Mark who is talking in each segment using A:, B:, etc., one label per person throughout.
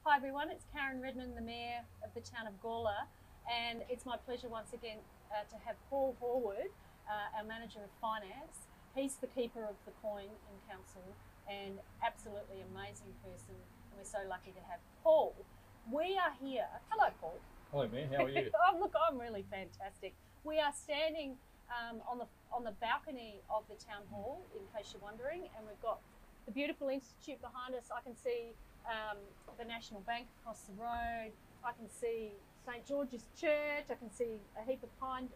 A: Hi everyone, it's Karen Redman, the Mayor of the town of Gawler, and it's my pleasure once again to have Paul Horwood, our Manager of Finance. He's the keeper of the coin in Council and absolutely amazing person, and we're so lucky to have Paul. We are here. Hello Paul.
B: Hello Mayor, how are you?
A: Oh look, I'm really fantastic. We are standing on the balcony of the town hall, in case you're wondering, and we've got the beautiful institute behind us. I can see the National Bank across the road. I can see St George's Church. I can see a heap of palm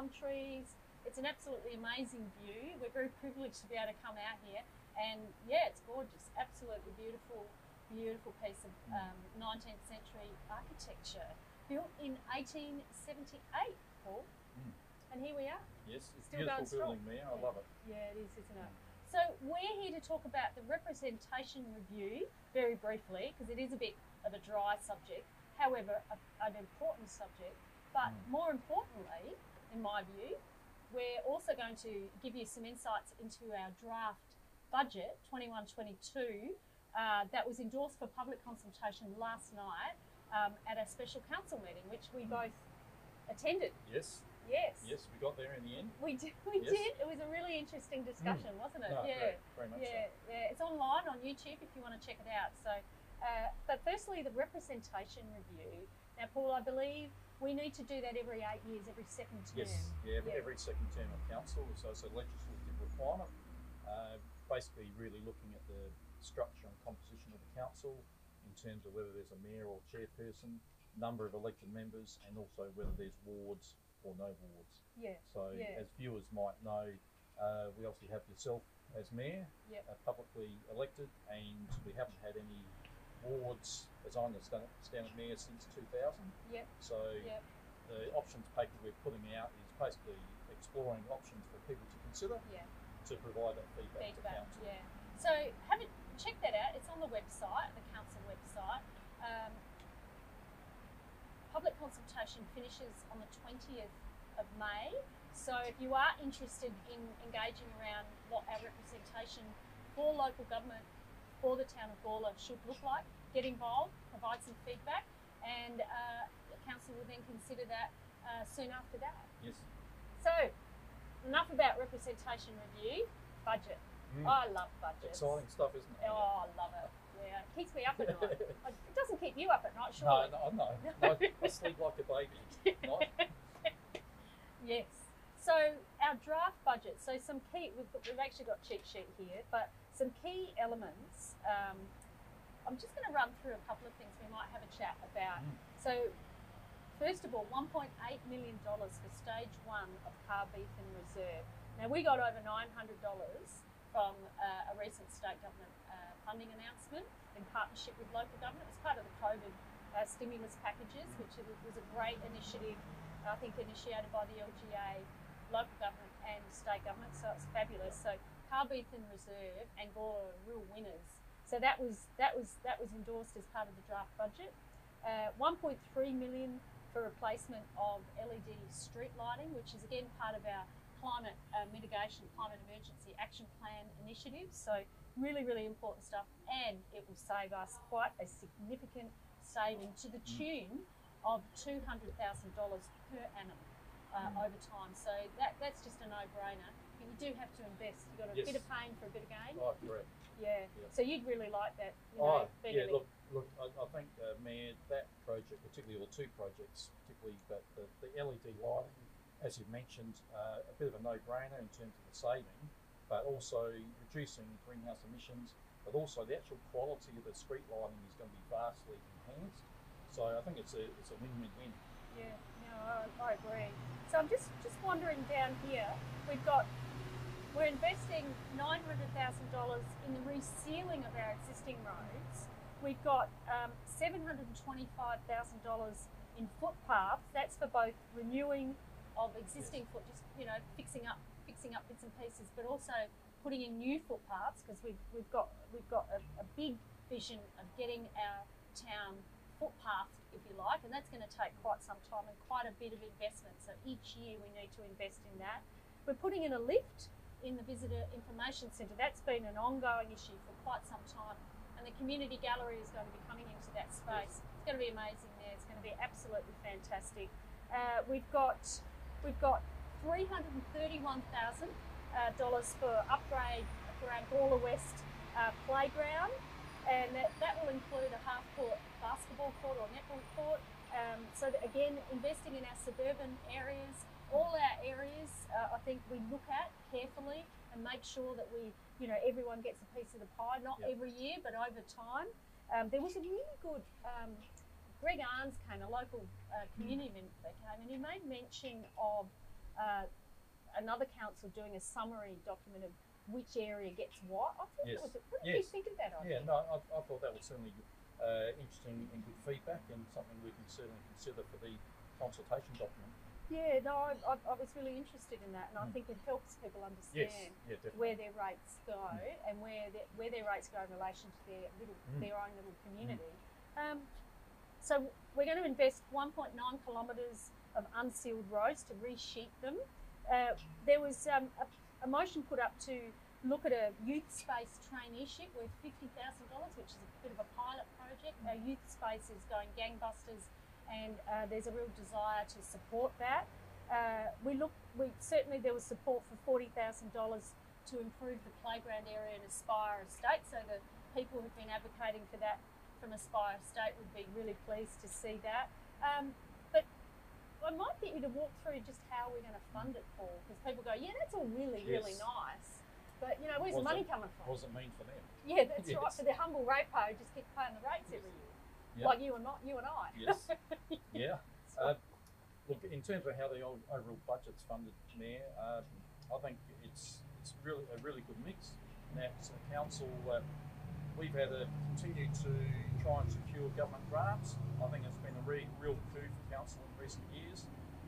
A: trees. It's an absolutely amazing view. We're very privileged to be able to come out here, and yeah, it's gorgeous. Absolutely beautiful, beautiful piece of 19th century architecture, built in 1878, Paul. And here we are.
B: Yes, it's
A: still
B: a beautiful
A: going strong.
B: building, Mayor. I love it.
A: Yeah, it is, isn't it? So we're here to talk about the representation review very briefly, because it is a bit of a dry subject, however, an important subject. But more importantly, in my view, we're also going to give you some insights into our draft budget 21-22 that was endorsed for public consultation last night at a special council meeting, which we both attended.
B: Yes.
A: Yes.
B: Yes, we got there in the end.
A: We did. We did. It was a really interesting discussion, wasn't it?
B: No,
A: yeah.
B: very much
A: yeah.
B: so.
A: Yeah. It's online on YouTube if you want to check it out. So, but firstly, the representation review. Now, Paul, I believe we need to do that every 8 years, every second term.
B: Yes, every second term of council. So it's a legislative requirement. Basically, really looking at the structure and composition of the council in terms of whether there's a mayor or chairperson, number of elected members, and also whether there's wards or no wards.
A: Yeah.
B: So as viewers might know, we obviously have yourself as mayor, publicly elected, and we haven't had any wards, as I understand it, mayor since 2000.
A: Yep.
B: So the options paper we're putting out is basically exploring options for people to consider to provide that feedback to council.
A: Yeah. So check that out. It's on the website, the council website. Public consultation finishes on the 20th of May. So if you are interested in engaging around what our representation for local government for the town of Gawler should look like, get involved, provide some feedback, and the council will then consider that soon after that.
B: Yes.
A: So enough about representation review, budget. I love budgets.
B: Exciting stuff, isn't it?
A: Oh, I love it. Yeah, it keeps me up at night. It doesn't keep you up at night, surely?
B: No. I sleep like a baby.
A: Yes. So our draft budget. So some key. We've actually got a cheat sheet here, but some key elements. I'm just going to run through a couple of things we might have a chat about. So first of all, $1.8 million for stage 1 of Carbeathan Reserve. Now we got over $900 from a recent state government funding announcement in partnership with local government. It was part of the COVID stimulus packages, which was a great initiative, I think initiated by the LGA, local government and state government, so it's fabulous. So Carbeathan Reserve and Gawler are real winners. So that was endorsed as part of the draft budget. 1.3 million for replacement of LED street lighting, which is again part of our climate mitigation, climate emergency action plan initiatives. So really, really important stuff, and it will save us quite a significant saving to the tune of $200,000 per annum over time. So that's just a no-brainer. But you do have to invest. You've got a bit of pain for a bit of gain.
B: Oh, correct.
A: Yeah. So you'd really like that.
B: Look, I think, Mayor, that project, particularly, or two projects, particularly, but the LED lighting, as you've mentioned, a bit of a no-brainer in terms of the saving, but also reducing greenhouse emissions, but also the actual quality of the street lighting is going to be vastly enhanced. So I think it's a win-win-win.
A: Yeah, no, I agree. So I'm just wandering down here. We're investing $900,000 in the resealing of our existing roads. We've got $725,000 in footpaths. That's for both renewing of existing just fixing up bits and pieces, but also putting in new footpaths, because we've got a big vision of getting our town footpath, if you like, and that's going to take quite some time and quite a bit of investment. So each year we need to invest in that. We're putting in a lift in the Visitor Information Centre. That's been an ongoing issue for quite some time. and the community gallery is going to be coming into that space.
B: Yes.
A: It's going to be amazing there. It's going to be absolutely fantastic. We've got $331,000 for upgrade for our Gawler West playground, and that will include a half-court basketball court or netball court. So that, again, investing in our suburban areas, all our areas, I think we look at carefully and make sure that everyone gets a piece of the pie, not every year, but over time. There was a really good, Greg Arns came, a local community member that came, and he made mention of another council doing a summary document of which area gets what. I thought what did you think of that idea?
B: Yeah, no, I thought that was certainly interesting and good feedback, and something we can certainly consider for the consultation document.
A: Yeah, no, I was really interested in that, and I think it helps people understand where their rates go and where their rates go in relation to their own little community. So we're going to invest 1.9 kilometres of unsealed roads to resheet them. There was a motion put up to look at a youth space traineeship worth $50,000, which is a bit of a pilot project. Our youth space is going gangbusters, and there's a real desire to support that. Certainly there was support for $40,000 to improve the playground area in Aspire Estate, so the people who've been advocating for that from Aspire Estate would be really pleased to see that. But I might get you to walk through just how we're going to fund it, Paul, because people go, yeah, that's all really nice, but where's the money coming from?
B: What does it mean for them?
A: Yeah, that's right. For the humble ratepayer who just keep paying the rates every year, like you and I.
B: Yes. Yeah. Look, in terms of how the overall budget's funded, Mayor, I think it's really a really good mix. Now, as a council, we've had to continue to try and secure government grants. I think it's been a real coup for council in recent years.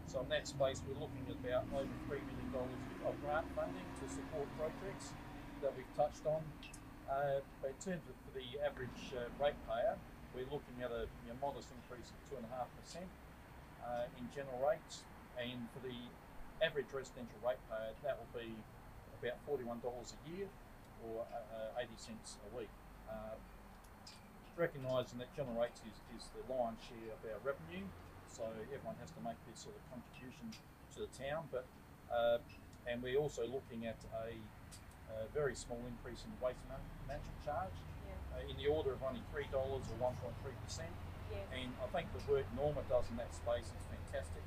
B: So in that space, we're looking at about over $3 million of grant funding to support projects that we've touched on. But in terms of the average ratepayer, we're looking at a modest increase of 2.5% in general rates, and for the average residential ratepayer, that will be about $41 a year or 80 cents a week. Recognising that general rates is the lion's share of our revenue, so everyone has to make this sort of contribution to the town. But and we're also looking at a very small increase in the waste management charge, in the order of only $3 or 1.3%. And I think the work Norma does in that space is fantastic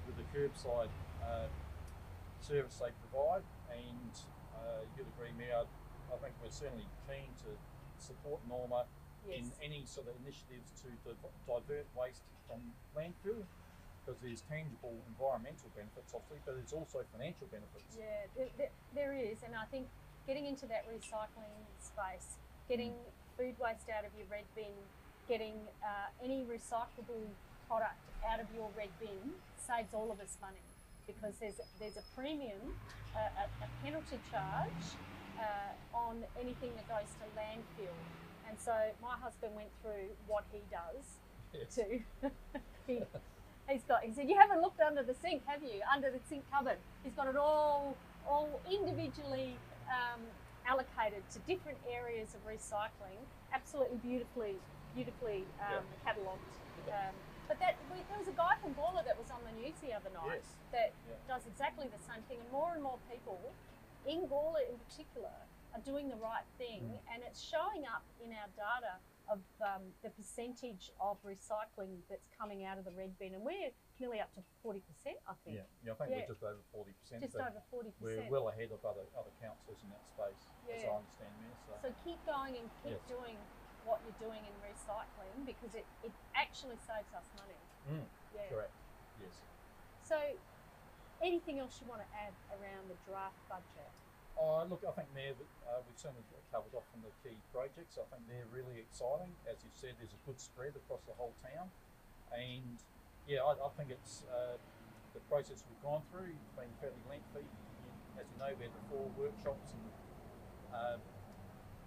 B: with the curbside service they provide. And you'd agree, Mayor, I think we're certainly keen to support Norma in any sort of initiatives to divert waste from landfill, because there's tangible environmental benefits, obviously, but there's also financial benefits.
A: Yeah, there is, and I think getting into that recycling space, getting food waste out of your red bin, getting any recyclable product out of your red bin saves all of us money, because there's a premium, a penalty charge on anything that goes to landfill. And so my husband went through what he does too. He said, you haven't looked under the sink, have you? Under the sink cupboard. He's got it all individually allocated to different areas of recycling, absolutely beautifully catalogued. But there was a guy from Gawler that was on the news the other night that does exactly the same thing, and more people in Gawler in particular are doing the right thing, and it's showing up in our data of the percentage of recycling that's coming out of the red bin, and we're nearly up to 40%, I think.
B: Yeah, I think we're just over 40%.
A: Just over 40%.
B: We're well ahead of other councils in that space, as I understand, Mayor.
A: So keep going and keep doing what you're doing in recycling, because it actually saves us money.
B: Correct. Yes.
A: So, anything else you want to add around the draft budget?
B: Look, I think, Mayor, we've certainly covered off on the key projects. I think they're really exciting. As you said, there's a good spread across the whole town. And I think it's the process we've gone through has been fairly lengthy. As you know, we had the 4 workshops, and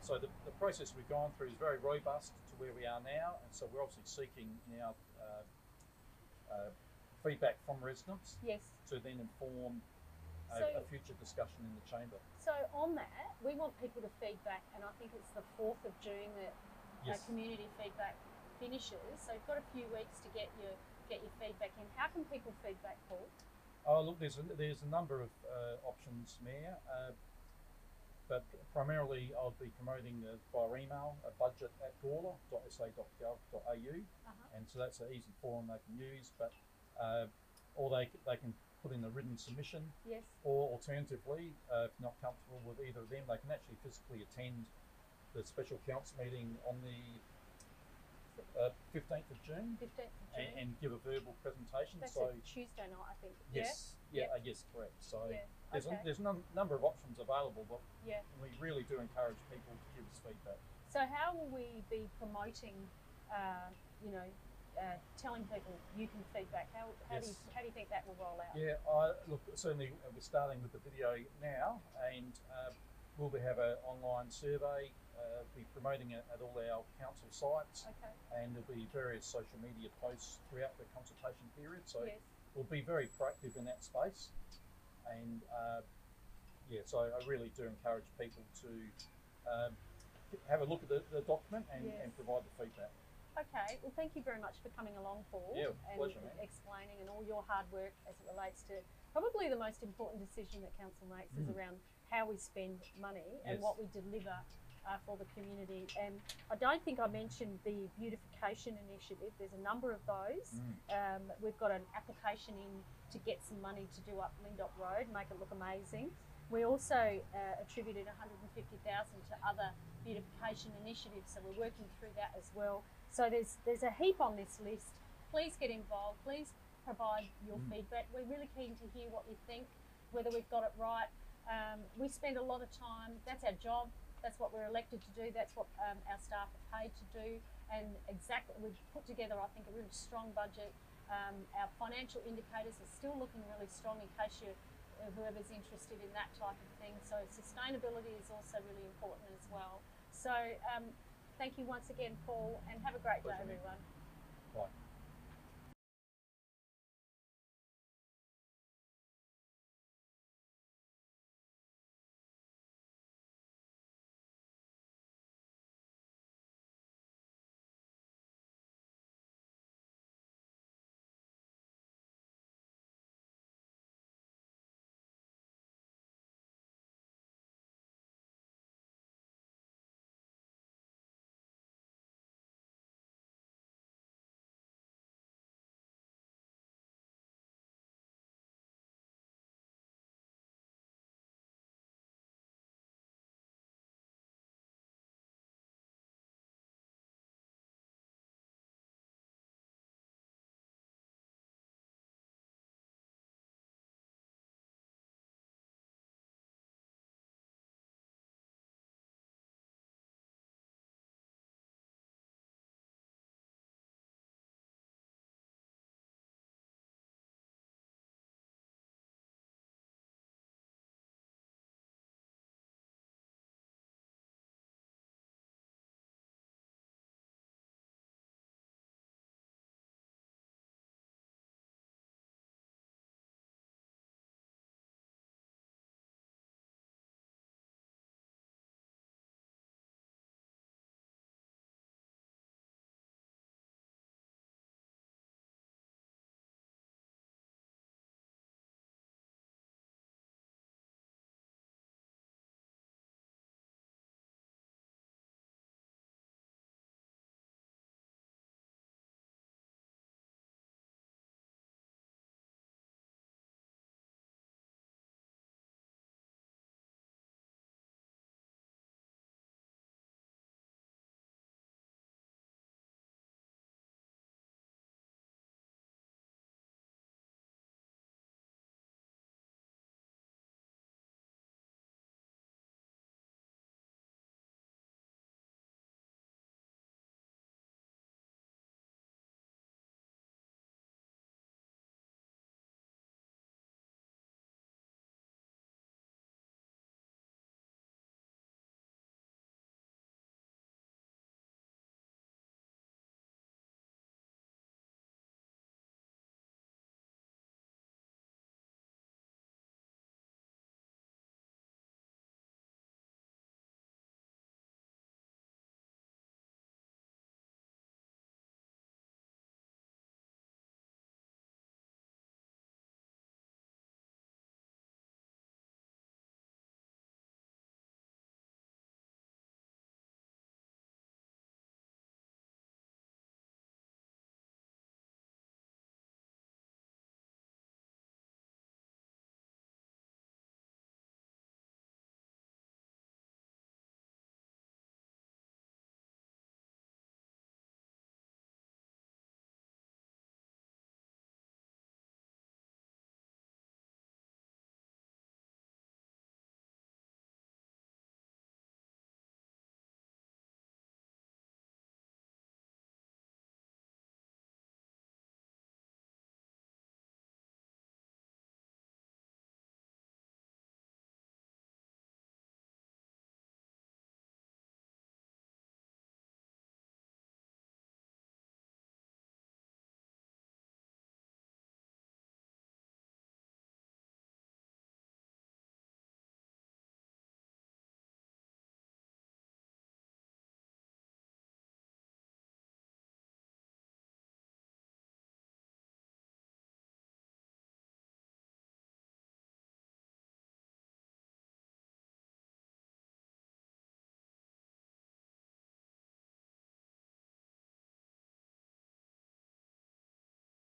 B: so the process we've gone through is very robust to where we are now. And so we're obviously seeking now feedback from residents to then inform a future discussion in the chamber.
A: So on that, we want people to feedback, and I think it's the 4th of June that
B: Yes.
A: community feedback finishes. So you've got a few weeks to get your feedback in. How can people feedback, Paul?
B: Oh, look, there's a number of options, Mayor, but primarily I'll be promoting via email budget@gawler.sa.gov.au, and so that's an easy forum they can use. But or they can put in a written submission,
A: Yes.
B: or alternatively, if not comfortable with either of them, they can actually physically attend the special council meeting on the 15th of June,
A: 15th of June.
B: and give a verbal presentation.
A: That's
B: so
A: a Tuesday night, I think.
B: yes, yes, correct. So
A: Yeah.
B: there's
A: Okay.
B: there's a number of options available, but
A: Yeah.
B: we really do encourage people to give us feedback.
A: So how will we be promoting? Telling people you can feedback. How do you think that will roll out?
B: Yeah, look, certainly we're starting with the video now, and we'll have an online survey. Be promoting it at all our council sites,
A: Okay.
B: and there'll be various social media posts throughout the consultation period. So
A: Yes.
B: we'll be very proactive in that space, and so I really do encourage people to have a look at the document and provide the feedback.
A: Okay, well thank you very much for coming along, Paul,
B: Yeah,
A: and
B: pleasure, man.
A: explaining and all your hard work as it relates to probably the most important decision that council makes is around how we spend money and what we deliver for the community. And I don't think I mentioned the beautification initiative. There's a number of those. We've got an application in to get some money to do up Lindop Road, make it look amazing. We also attributed $150,000 to other beautification initiatives, so we're working through that as well. So there's a heap on this list. Please get involved. Please provide your feedback. We're really keen to hear what you think, whether we've got it right. We spend a lot of time. That's our job. That's what we're elected to do. That's what our staff are paid to do. And exactly, we've put together, I think, a really strong budget. Our financial indicators are still looking really strong in case whoever's interested in that type of thing. So sustainability is also really important as well. So thank you once again, Paul, and have a great day, everyone.
B: Right.